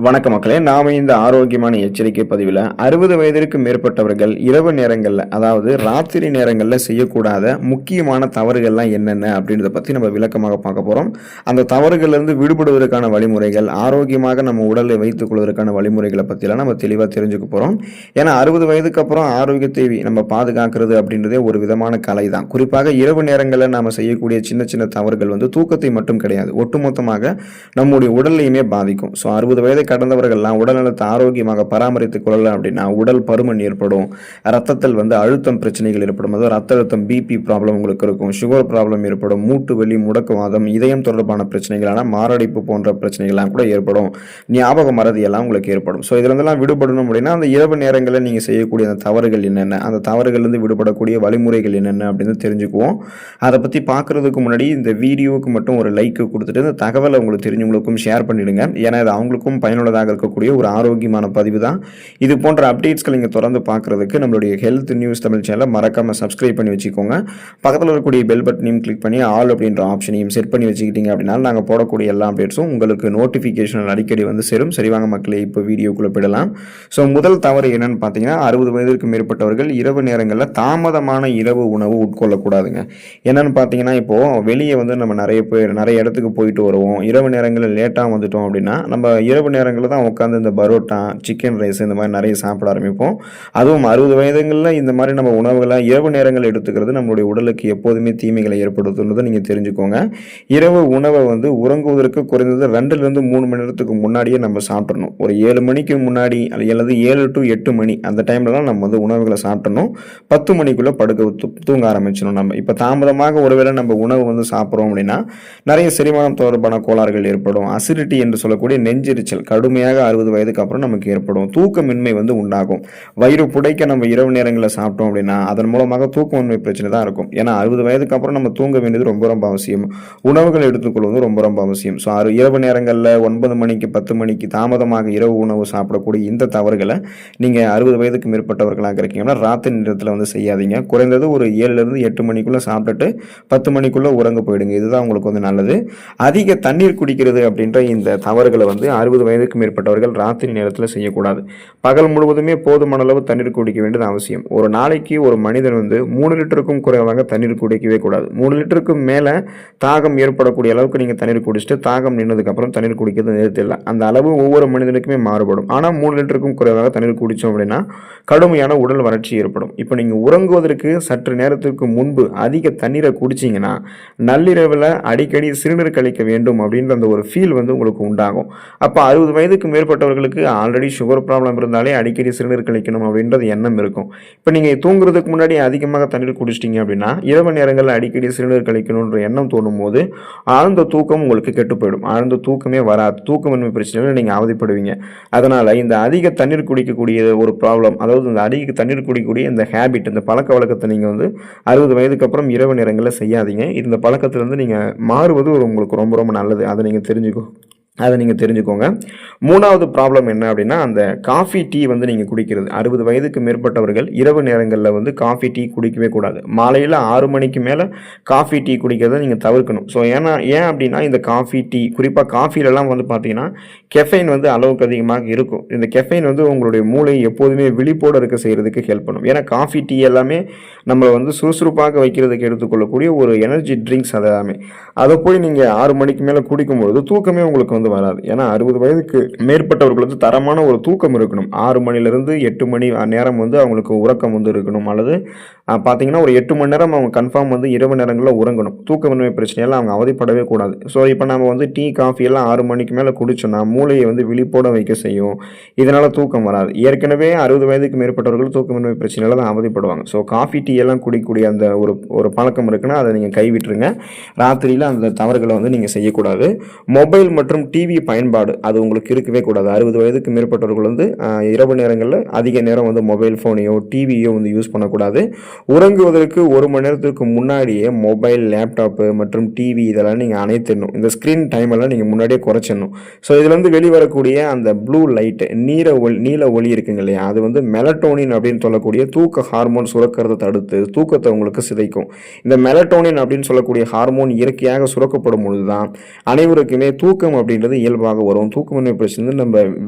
வணக்க மக்களே, நாம இந்த ஆரோக்கியமான எச்சரிக்கை பதிவில் 60 வயதிற்கு மேற்பட்டவர்கள் இரவு நேரங்களில், அதாவது ராத்திரி நேரங்களில் செய்யக்கூடாத முக்கியமான தவறுகள்லாம் என்னென்ன அப்படின்றத பற்றி நம்ம விளக்கமாக பார்க்க போகிறோம். அந்த தவறுகள்லேருந்து விடுபடுவதற்கான வழிமுறைகள், ஆரோக்கியமாக நம்ம உடலை வைத்துக் கொள்வதற்கான வழிமுறைகளை பற்றிலாம் நம்ம தெளிவாக தெரிஞ்சுக்க போகிறோம். ஏன்னா 60 வயதுக்கு அப்புறம் ஆரோக்கியத்தை நம்ம பாதுகாக்கிறது அப்படின்றதே ஒரு விதமான கலை தான். குறிப்பாக இரவு நேரங்களில் நாம் செய்யக்கூடிய சின்ன சின்ன தவறுகள் தூக்கத்தை மட்டும் கிடையாது, ஒட்டுமொத்தமாக நம்முடைய உடலையுமே பாதிக்கும். ஸோ 60 வயது கடந்தவர்கள்லாம் உடல்நலத்தை ஆரோக்கியமாக பராமரித்துக் கொள்ளலாம் அப்படின்னா உடல் பருமன் ஏற்படும், ரத்தத்தில் அழுத்தம் பிரச்சனைகள் ஏற்படும், அதாவது ரத்த அழுத்தம் பிபி ப்ராப்ளம் உங்களுக்கு இருக்கும், சுகர் ப்ராப்ளம் ஏற்படும், மூட்டு வலி, முடக்குவாதம், இதயம் தொடர்பான பிரச்சனைகளான மாரடைப்பு போன்ற பிரச்சனைகள்லாம் கூட ஏற்படும், ஞாபக மறதி எல்லாம் உங்களுக்கு ஏற்படும். ஸோ இதுலேருந்தெல்லாம் விடுபடணும் அப்படின்னா அந்த இரவு நேரங்களில் நீங்கள் செய்யக்கூடிய அந்த தவறுகள் என்னென்ன, அந்த தவறுகள்லேருந்து விடுபடக்கூடிய வழிமுறைகள் என்னென்ன அப்படின்னு தெரிஞ்சுக்குவோம். அதை பற்றி பார்க்குறதுக்கு முன்னாடி இந்த வீடியோவுக்கு மட்டும் ஒரு லைக் கொடுத்துட்டு இந்த தகவலை உங்களுக்கு தெரிஞ்சவங்களுக்கும் ஷேர் பண்ணிவிடுங்க. ஏன்னா இது அவங்களுக்கும் பயனுள்ளதாக இருக்கக்கூடிய ஒரு ஆரோக்கியமான பதிவு தான். இது போன்ற அப்டேட்ஸ்களை நீங்கள் தொடர்ந்து பார்க்குறதுக்கு நம்மளுடைய ஹெல்த் நியூஸ் தமிழ் சேனலை மறக்காமல் சப்ஸ்கிரைப் பண்ணி வச்சுக்கோங்க. பக்கத்தில் இருக்கக்கூடிய பெல் பட்டனையும் கிளிக் பண்ணி ஆல் அப்படின்ற ஆப்ஷனையும் செட் பண்ணி வச்சுக்கிட்டீங்க அப்படின்னா நாங்கள் போடக்கூடிய எல்லா அப்டேட்ஸும் உங்களுக்கு நோட்டிஃபிகேஷன் அடிக்கடி சேரும். சரிவாங்க மக்களே, இப்போ வீடியோக்குள்ளே போயிடலாம். ஸோ முதல் தவறு என்னன்னு பார்த்தீங்கன்னா, 60 வயதிற்கு மேற்பட்டவர்கள் இரவு நேரங்களில் தாமதமான இரவு உணவு உட்கொள்ளக்கூடாதுங்க. என்னன்னு பார்த்தீங்கன்னா, இப்போது வெளியே நம்ம நிறைய இடத்துக்கு போயிட்டு வருவோம். இரவு நேரங்களில் லேட்டாக வந்துட்டோம் அப்படின்னா நம்ம இரவு நேரங்களில் தான் உட்காந்து இந்த பரோட்டா, சிக்கன் ரைஸ் இந்த மாதிரி நிறைய சாப்பிட ஆரம்பிப்போம். அதுவும் 60 வயதுகளில் இந்த மாதிரி நம்ம உணவுகளை இரவு நேரங்கள் எடுத்துக்கிறது நம்மளுடைய உடலுக்கு எப்போதுமே தீமைகளை ஏற்படுத்துன்றதை நீங்கள் தெரிஞ்சுக்கோங்க. இரவு உணவை உறங்குவதற்கு குறைந்தது 2லிருந்து 3 மணி நேரத்துக்கு முன்னாடியே நம்ம சாப்பிட்றணும். ஒரு 7 மணிக்கு முன்னாடி அல்லது 7 to 8 மணி அந்த டைம்லலாம் நம்ம உணவுகளை சாப்பிட்டணும். 10 மணிக்குள்ளே தூங்க ஆரம்பிச்சிடணும். நம்ம இப்போ தாமதமாக ஒருவேளை நம்ம உணவு சாப்பிட்றோம் அப்படின்னா நிறைய செரிமானம் தொடர்பான கோளாறுகள் ஏற்படும். அசிடிட்டி என்று சொல்லக்கூடிய நெஞ்செரிச்சல் கடுமையாக 60 வயதுக்கு அப்புறம் நமக்கு ஏற்படும். தூக்கமின்மை உண்டாகும். வயிறு புடைக்க நம்ம இரவு நேரங்களில் சாப்பிட்டோம் அப்படின்னா அதன் மூலமாக தூக்கமின்மை பிரச்சனை தான் இருக்கும். ஏன்னா 60 வயதுக்கு அப்புறம் நம்ம தூங்க வேண்டியது ரொம்ப ரொம்ப அவசியம். உணவுகள் எடுத்துக்கொள்வது ரொம்ப ரொம்ப அவசியம். ஸோ இரவு நேரங்களில் 9 மணிக்கு 10 மணிக்கு தாமதமாக இரவு உணவு சாப்பிடக்கூடிய இந்த தவறுகளை நீங்கள் 60 வயதுக்கு மேற்பட்டவர்களாக இருக்கீங்கன்னா ராத்திரி நேரத்தில் செய்யாதீங்க. குறைந்தது ஒரு 7லிருந்து 8 மணிக்குள்ளே சாப்பிட்டுட்டு 10 மணிக்குள்ளே உறங்க போயிடுங்க. இதுதான் உங்களுக்கு நல்லது. அதிக தண்ணீர் குடிக்கிறது அப்படின்ற இந்த தவறுகளை 60 வயதுக்கு மேற்பட்டவர்கள் ராத்திரி நேரத்தில் செய்யக்கூடாது. பகல் முழுவதுமே போதுமான அளவு தண்ணீர் குடிக்க வேண்டியது அவசியம். ஒரு நாளைக்கு ஒரு மனிதன் 3 லிட்டருக்கும் குறைவாக தண்ணீர் குடிக்கவே கூடாது. 3 லிட்டருக்கு மேலே தாகம் ஏற்படக்கூடிய அளவுக்கு நீங்கள் தண்ணீர் குடிச்சிட்டு தாகம் நின்றதுக்கப்புறம் தண்ணீர் குடிக்கிறது நிறுத்திடலாம். அந்த அளவு ஒவ்வொரு மனிதனுக்குமே மாறுபடும். ஆனால் 3 லிட்டருக்கும் குறைவாக தண்ணீர் குடித்தோம் அப்படின்னா கடுமையான உடல் வறட்சி ஏற்படும். இப்போ நீங்கள் உறங்குவதற்கு சற்று நேரத்திற்கு முன்பு அதிக தண்ணீரை குடிச்சிங்கன்னா நள்ளிரவில் அடிக்கடி சிறுநீர் கழிக்க வேண்டும் அப்படின்ற அந்த ஒரு ஃபீல் உங்களுக்கு உண்டாகும். அப்போ 60 வயதுக்கு மேற்பட்டவர்களுக்கு ஆல்ரெடி சுகர் ப்ராப்ளம் இருந்தாலே அடிக்கடி சிறுநீர் கழிக்கணும் அப்படின்றது எண்ணம் இருக்கும். இப்போ நீங்கள் தூங்குறதுக்கு முன்னாடி அதிகமாக தண்ணீர் குடிச்சிட்டிங்க அப்படின்னா இரவு நேரங்களில் அடிக்கடி சிறுநீர் கழிக்கணுன்ற எண்ணம் தோணும் போது ஆழ்ந்த தூக்கம் உங்களுக்கு கெட்டு போயிடும். ஆழ்ந்த தூக்கமே வராது. தூக்கமின்மை பிரச்சனைகள் நீங்கள் அவதிப்படுவீங்க. அதனால் இந்த அதிக தண்ணீர் குடிக்கக்கூடிய ஒரு ப்ராப்ளம், அதாவது இந்த அதிக தண்ணீர் குடிக்கக்கூடிய இந்த ஹேபிட், இந்த பழக்க வழக்கத்தை நீங்கள் 60 வயதுக்கு அப்புறம் இரவு நேரங்களில் செய்யாதீங்க. இந்த பழக்கத்திலிருந்து நீங்கள் மாறுவது உங்களுக்கு ரொம்ப ரொம்ப நல்லது. அதை நீங்கள் தெரிஞ்சுக்கோங்க. மூணாவது ப்ராப்ளம் என்ன அப்படின்னா, அந்த காஃபி டீ நீங்கள் குடிக்கிறது. 60 வயதுக்கு மேற்பட்டவர்கள் இரவு நேரங்களில் காஃபி டீ குடிக்கவே கூடாது. மாலையில் 6 மணிக்கு மேலே காஃபி டீ குடிக்கிறத நீங்கள் தவிர்க்கணும். ஸோ ஏன் அப்படின்னா இந்த காஃபி டீ, குறிப்பாக காஃபிலெலாம் பார்த்தீங்கன்னா கெஃபைன் அளவுக்கு அதிகமாக இருக்கும். இந்த கெஃபைன் உங்களுடைய மூளை எப்போதுமே விழிப்போடு இருக்க செய்கிறதுக்கு ஹெல்ப் பண்ணும். ஏன்னா காஃபி டீ எல்லாமே நம்ம சுறுசுறுப்பாக வைக்கிறதுக்கு எடுத்துக்கொள்ளக்கூடிய ஒரு எனர்ஜி ட்ரிங்க்ஸ். அதை போய் நீங்கள் 6 மணிக்கு மேலே குடிக்கும்பொழுது தூக்கமே உங்களுக்கு வராது. ஏன்னா 60 வயதுக்கு மேற்பட்டவர்களுக்கு தரமான ஒரு தூக்கம் இருக்கணும். 6 மணிலிருந்து 8 மணி நேரம் அவங்களுக்கு உறக்கம் இருக்கணும். அல்லது பார்த்தீங்கன்னா ஒரு 8 மணி நேரம் அவங்க கன்ஃபார்ம் இரவு நேரங்களில் உறங்கணும். தூக்கமின்மை பிரச்சனையெல்லாம் அவங்க அவதிப்படவே கூடாது. ஸோ இப்போ நம்ம டீ காஃபி எல்லாம் 6 மணிக்கு மேலே குடிச்சோன்னா மூளையை விழிப்போட வைக்க செய்யும். இதனால் தூக்கம் வராது. ஏற்கனவே 60 வயதுக்கு மேற்பட்டவர்கள் தூக்கமின்மை பிரச்சனையில தான் அவதிப்படுவாங்க. ஸோ காஃபி டீ எல்லாம் குடிக்கக்கூடிய அந்த ஒரு பழக்கம் இருக்குன்னா அதை நீங்கள் கைவிட்டுருங்க. ராத்திரியில் அந்த தவறுகளை நீங்கள் செய்யக்கூடாது. மொபைல் மற்றும் டிவி பயன்பாடு அது உங்களுக்கு இருக்கவே கூடாது. 60 வயதுக்கு மேற்பட்டவர்கள் இரவு நேரங்களில் அதிக நேரம் மொபைல் ஃபோனையோ டிவியோ யூஸ் பண்ணக்கூடாது. உறங்குவதற்கு 1 மணி நேரத்துக்கு முன்னாடியே மொபைல், லேப்டாப்பு மற்றும் டிவி இதெல்லாம் நீங்கள் அணைத்திடணும். இந்த ஸ்க்ரீன் டைம் எல்லாம் நீங்கள் முன்னாடியே குறைச்சிடணும். ஸோ இதுலேருந்து வெளிவரக்கூடிய அந்த ப்ளூ லைட் நீல ஒளி இருக்குங்க இல்லையா, அது வந்து மெலட்டோனின் அப்படின்னு சொல்லக்கூடிய தூக்க ஹார்மோன் சுரக்கிறத தடுத்து தூக்கத்தை உங்களுக்கு சிதைக்கும். இந்த மெலட்டோனின் அப்படின்னு சொல்லக்கூடிய ஹார்மோன் இயற்கையாக சுரக்கப்படும் பொழுது தான் அனைவருக்குமே தூக்கம் அப்படின்றது இயல்பாக வரும். தூக்கமின்மை பிரச்சனை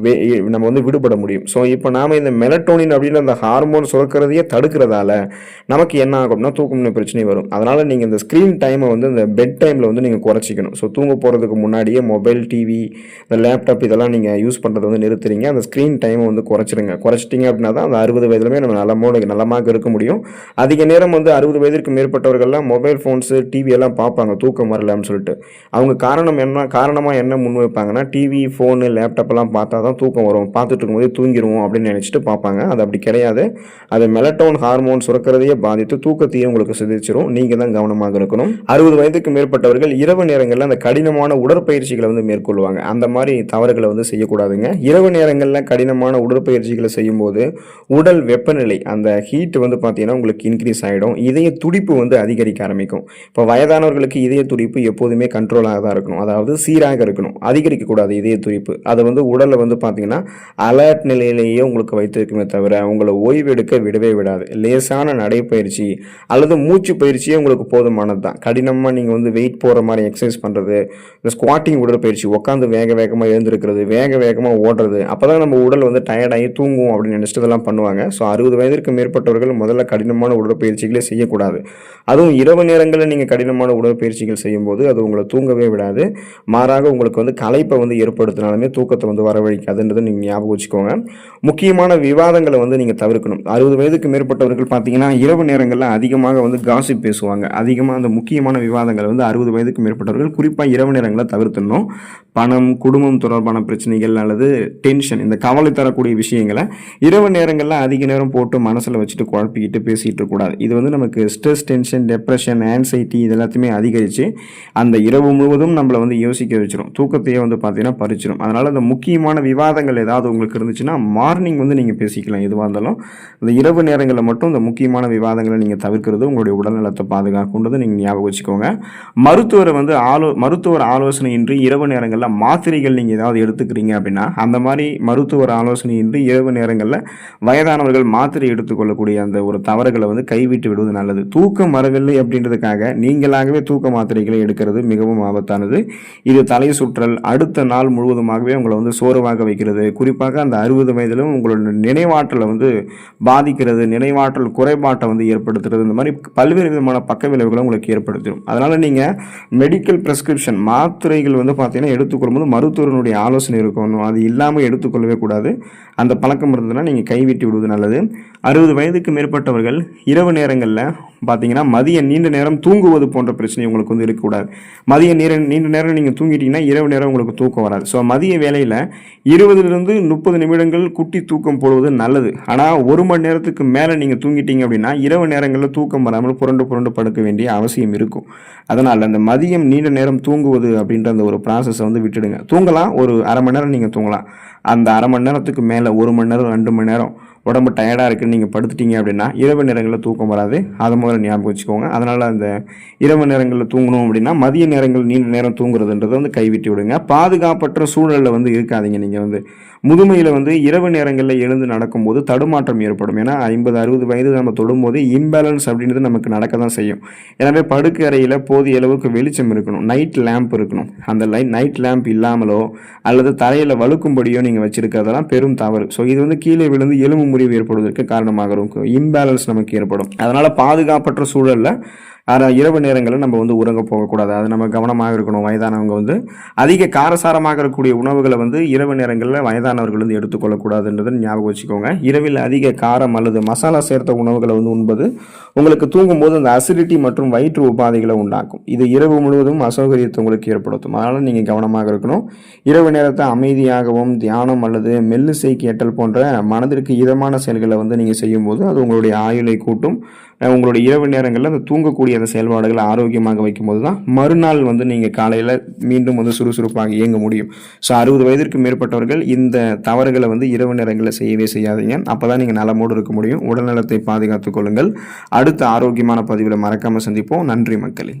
நம்ம வந்து விடுபட முடியும். ஸோ இப்போ நாம் இந்த மெலட்டோனின் அப்படின்ற அந்த ஹார்மோன் சுரக்கிறதையே தடுக்கிறதால நமக்கு என்ன ஆகும்னா தூக்கமின்மை பிரச்சனை வரும். அதனால் நீங்கள் இந்த ஸ்க்ரீன் டைமை வந்து இந்த பெட் டைமில் வந்து நீங்கள் குறைச்சிக்கணும். ஸோ தூங்க போகிறதுக்கு முன்னாடியே மொபைல், டிவி, இந்த லேப்டாப் இதெல்லாம் நீங்கள் யூஸ் பண்ணுறது வந்து நிறுத்துறீங்க. அந்த ஸ்க்ரீன் டைமை வந்து குறைச்சிட்டிங்க அப்படின்னா தான் அந்த 60 வயதுலையுமே நம்ம நலமாக இருக்க முடியும். அதிக நேரம் வந்து 60 வயதிற்கு மேற்பட்டவர்கள்லாம் மொபைல் ஃபோன்ஸு, டிவி எல்லாம் பார்ப்பாங்க தூக்கம் வரலன்னு சொல்லிட்டு. அவங்க காரணமாக என்ன முன் வைப்பாங்கன்னா, டிவி, ஃபோனு, லேப்டாப்லாம் பார்த்தா தான் தூக்கம் வரும், பார்த்துட்டு இருக்கும்போதே தூங்கிடுவோம் அப்படின்னு நினச்சிட்டு பார்ப்பாங்க. அது அப்படி கிடையாது. அது மெலட்டோன் ஹார்மோன் சுரக்கிறதையே பாதித்து தூக்கத்தையே உங்களுக்கு சிதைச்சிரும். நீங்கள் தான் கவனமாக இருக்கணும். 60 வயதுக்கு மேற்பட்டவர்கள் இரவு நேரங்களில் அந்த கடினமான உடற்பயிற்சிகளை வந்து மேற்கொள்வாங்க. அந்த மாதிரி தவறுகளை வந்து செய்யக்கூடாதுங்க. இரவு நேரங்களில் கடினமான உடற்பயிற்சிகளை செய்யும்போது உடல் வெப்பநிலை, அந்த ஹீட் வந்து பார்த்தீங்கன்னா உங்களுக்கு இன்க்ரீஸ் ஆகிடும். இதய துடிப்பு வந்து அதிகரிக்க ஆரம்பிக்கும். இப்போ வயதானவர்களுக்கு இதய துடிப்பு எப்போதுமே கண்ட்ரோலாக தான் இருக்கணும், அதாவது சீராக இருக்கணும், அதிகரிக்கக்கூடாது இதய துடிப்பு. அதை வந்து உடலை வந்து பார்த்தீங்கன்னா அலர்ட் நிலையிலேயே உங்களுக்கு வைத்திருக்குமே தவிர உங்களை ஓய்வு எடுக்க விடவே விடாது. லேசான நடைப்பயிற்சி அல்லது மூச்சு பயிற்சியே உங்களுக்கு போதுமானது தான். கடினமாக நீங்கள் வந்து வெயிட் போகிற மாதிரி எக்ஸசைஸ் பண்ணுறது, இந்த ஸ்குவாட்டிங் உடற்பயிற்சி, உட்காந்து வேகமாக எழுந்திருக்கிறது, வேகமாக ஓடுறது, அப்போ தான் நம்ம உடல் வந்து டயர்டாகி தூங்கும் அப்படின்னு நினச்சிட்டு இதெல்லாம் பண்ணுவாங்க. ஸோ 60 வயதிற்கு மேற்பட்டவர்கள் முதல்ல கடினமான உடற்பயிற்சிகளே செய்யக்கூடாது. அதுவும் இரவு நேரங்களில் நீங்கள் கடினமான உடற்பயிற்சிகள் செய்யும்போது அது உங்களை தூங்கவே விடாது. மாறாக உங்களுக்கு வந்து களைப்பை வந்து ஏற்படுத்தினாலுமே தூக்கத்தை வந்து வரவழைக்காதுன்றதை நீங்கள் ஞாபகம் வச்சுக்கோங்க. முக்கியமான விவாதங்களை வந்து நீங்கள் தவிர்க்கணும். 60 வயதுக்கு மேற்பட்டவர்கள் பார்த்தீங்கன்னா இரவு நேரங்களில் அதிகமாக வந்து காசிப் பேசுவாங்க. அதிகமாக அந்த முக்கியமான விவாதங்களை வந்து 60 வயதுக்கு மேற்பட்டவர்கள் குறிப்பாக இரவு நேரங்களில் தவிர்த்துடணும். பணம், குடும்பம் தொடர்பான பிரச்சனைகள் அல்லது டென்ஷன், இந்த கவலை தரக்கூடிய விஷயங்களை இரவு நேரங்களில் அதிக நேரம் போட்டு மனசில் வச்சுட்டு குழப்பிக்கிட்டு பேசிகிட்டு இருக்கக்கூடாது. இது வந்து நமக்கு ஸ்ட்ரெஸ், டென்ஷன், டெப்ரெஷன், ஆன்சைட்டி இது எல்லாத்தையுமே அதிகரித்து அந்த இரவு முழுவதும் நம்மளை வந்து யோசிக்க வச்சிடும், தூக்கத்தையே வந்து பார்த்தீங்கன்னா பறிச்சிடும். அதனால் அந்த முக்கியமான விவாதங்கள் ஏதாவது உங்களுக்கு இருந்துச்சுன்னா மார்னிங் வந்து நீங்கள் பேசிக்கலாம். எதுவாக இருந்தாலும் இந்த இரவு நேரங்களில் மட்டும் இந்த முக்கியமான விவாதங்களை நீங்கள் தவிர்க்கிறது உங்களுடைய உடல்நலத்தை பாதுகாக்குன்றதை நீங்கள் ஞாபகம் வச்சுக்கோங்க. மருத்துவர் ஆலோசனையின்றி இரவு நேரங்களில் மாத்திரைகள் நீங்கள் ஏதாவது எடுத்துக்கிறீங்க அப்படின்னா, அந்த மாதிரி மருத்துவர் ஆலோசனையின்றி இரவு நேரங்களில் வயதானவர்கள் மாத்திரை எடுத்துக்கொள்ளக்கூடிய அந்த ஒரு தவறுகளை வந்து கைவிட்டு விடுவது நல்லது. தூக்கம் வரவில்லை அப்படின்றதுக்காக நீங்களாகவே தூக்க மாத்திரைகளை எடுக்கிறது மிகவும் ஆபத்தானது. இது தலை சுற்றல், அடுத்த நாள் முழுவதுமாகவே உங்களை வந்து சோர்வாக வைக்கிறது. குறிப்பாக அந்த 60 வயதிலும் உங்களோட நினைவாற்றலை வந்து பாதிக்கிறது, நினைவாற்றல் குறைபாட்டை வந்து ஏற்படுத்துறது, இந்த மாதிரி பல்வேறு விதமான பக்க விளைவுகளை உங்களுக்கு ஏற்படுத்திடும். அதனால் நீங்கள் மெடிக்கல் ப்ரெஸ்கிரிப்ஷன் மாத்திரைகள் வந்து பார்த்தீங்கன்னா எடுத்துக்கொள்ளும்போது மருத்துவர்களுடைய ஆலோசனை இருக்கணும். அது இல்லாமல் எடுத்துக்கொள்ளவே கூடாது. அந்த பழக்கம் இருந்ததுன்னா நீங்கள் கைவிட்டு விடுவது நல்லது. 60 வயதுக்கு மேற்பட்டவர்கள் இரவு நேரங்களில் பார்த்தீங்கன்னா மதிய நீண்ட நேரம் தூங்குவது போன்ற பிரச்சனை உங்களுக்கு வந்து இருக்கக்கூடாது. மதிய நீண்ட நேரம் நீங்கள் தூங்கிட்டீங்கன்னா இரவு நேரம் உங்களுக்கு தூக்கம் வராது. ஸோ மதிய வேலையில் 20லிருந்து 30 நிமிடங்கள் குட்டி தூக்கம் போடுவது நல்லது. ஆனால் 1 மணி நேரத்துக்கு மேலே நீங்கள் தூங்கிட்டீங்க அப்படின்னா இரவு நேரங்களில் தூக்கம் வராமல் புரண்டு படுக்க வேண்டிய அவசியம் இருக்கும். அதனால் அந்த மதியம் நீண்ட நேரம் தூங்குவது அப்படின்ற அந்த ஒரு ப்ராசஸை வந்து விட்டுடுங்க. தூங்கலாம், ஒரு அரை மணி நேரம் நீங்கள் தூங்கலாம். அந்த அரை மணி நேரத்துக்கு மேலே 1 மணி நேரம் 2 மணி நேரம் உடம்பு டயர்டாக இருக்குன்னு நீங்கள் படுத்துட்டீங்க அப்படின்னா இரவு நேரங்களில் தூக்கம் வராது. அதை முதல்ல ஞாபகம் வச்சுக்கோங்க. அதனால் அந்த இரவு நேரங்களில் தூங்கணும் அப்படின்னா மதிய நேரங்கள் நீண்ட நேரம் தூங்குறதுன்றதை வந்து கைவிட்டு விடுங்க. பாதுகாப்பற்ற சூழலில் வந்து இருக்காதீங்க. நீங்கள் வந்து முதுமையில் வந்து இரவு நேரங்களில் எழுந்து நடக்கும்போது தடுமாற்றம் ஏற்படும். ஏன்னா 50-60 வயது நம்ம தொடும்போது இம்பேலன்ஸ் அப்படின்றது நமக்கு நடக்க தான் செய்யும். எனவே படுக்கை அறையில் போதிய அளவுக்கு வெளிச்சம் இருக்கணும், நைட் லேம்ப் இருக்கணும். அந்த நைட் லேம்ப் இல்லாமலோ அல்லது தரையில் வழுக்கும்படியோ நீங்கள் வச்சிருக்கிறதெல்லாம் பெரும் தவறு. ஸோ இது வந்து கீழே விழுந்து எலும்பு முறிவு ஏற்படுவதற்கு காரணமாக இருக்கும். இம்பேலன்ஸ் நமக்கு ஏற்படும். அதனால் பாதுகாப்பற்ற சூழலில் இரவு நேரங்களில் நம்ம வந்து உறங்க போகக்கூடாது. அது நம்ம கவனமாக இருக்கணும். வயதானவங்க வந்து அதிக காரசாரமாக இருக்கக்கூடிய உணவுகளை வந்து இரவு நேரங்களில் வயதானவர்கள் வந்து எடுத்துக்கொள்ளக்கூடாதுன்றதை ஞாபகம் வச்சுக்கோங்க. இரவில் அதிக காரம் அல்லது மசாலா சேர்த்த உணவுகளை வந்து உண்பது உங்களுக்கு தூங்கும்போது அந்த அசிடிட்டி மற்றும் வயிற்று உபாதைகளை உண்டாக்கும். இது இரவு முழுவதும் அசௌகரியத்தை உங்களுக்கு ஏற்படுத்தும். அதனால் நீங்கள் கவனமாக இருக்கணும். இரவு நேரத்தை அமைதியாகவும் தியானம் அல்லது மெல்லிசை கேட்டல் போன்ற மனதிற்கு இதமான செயல்களை வந்து நீங்கள் செய்யும்போது அது உங்களுடைய ஆயுளை கூட்டும், உங்களுடைய இரவு நேரங்களில் அந்த தூங்கக்கூடிய அந்த செயல்பாடுகளை ஆரோக்கியமாக வைக்கும்போது தான் மறுநாள் வந்து நீங்கள் காலையில் மீண்டும் வந்து சுறுசுறுப்பாக இயங்க முடியும். ஸோ 60 வயதிற்கு மேற்பட்டவர்கள் இந்த தவறுகளை வந்து இரவு நேரங்களில் செய்யவே செய்யாதீங்க. அப்போ தான் நீங்கள் நலமோடு இருக்க முடியும். உடல்நலத்தை பாதுகாத்துக் கொள்ளுங்கள். அடுத்த ஆரோக்கியமான பதிவில் மறக்காமல் சந்திப்போம். நன்றி மக்களே.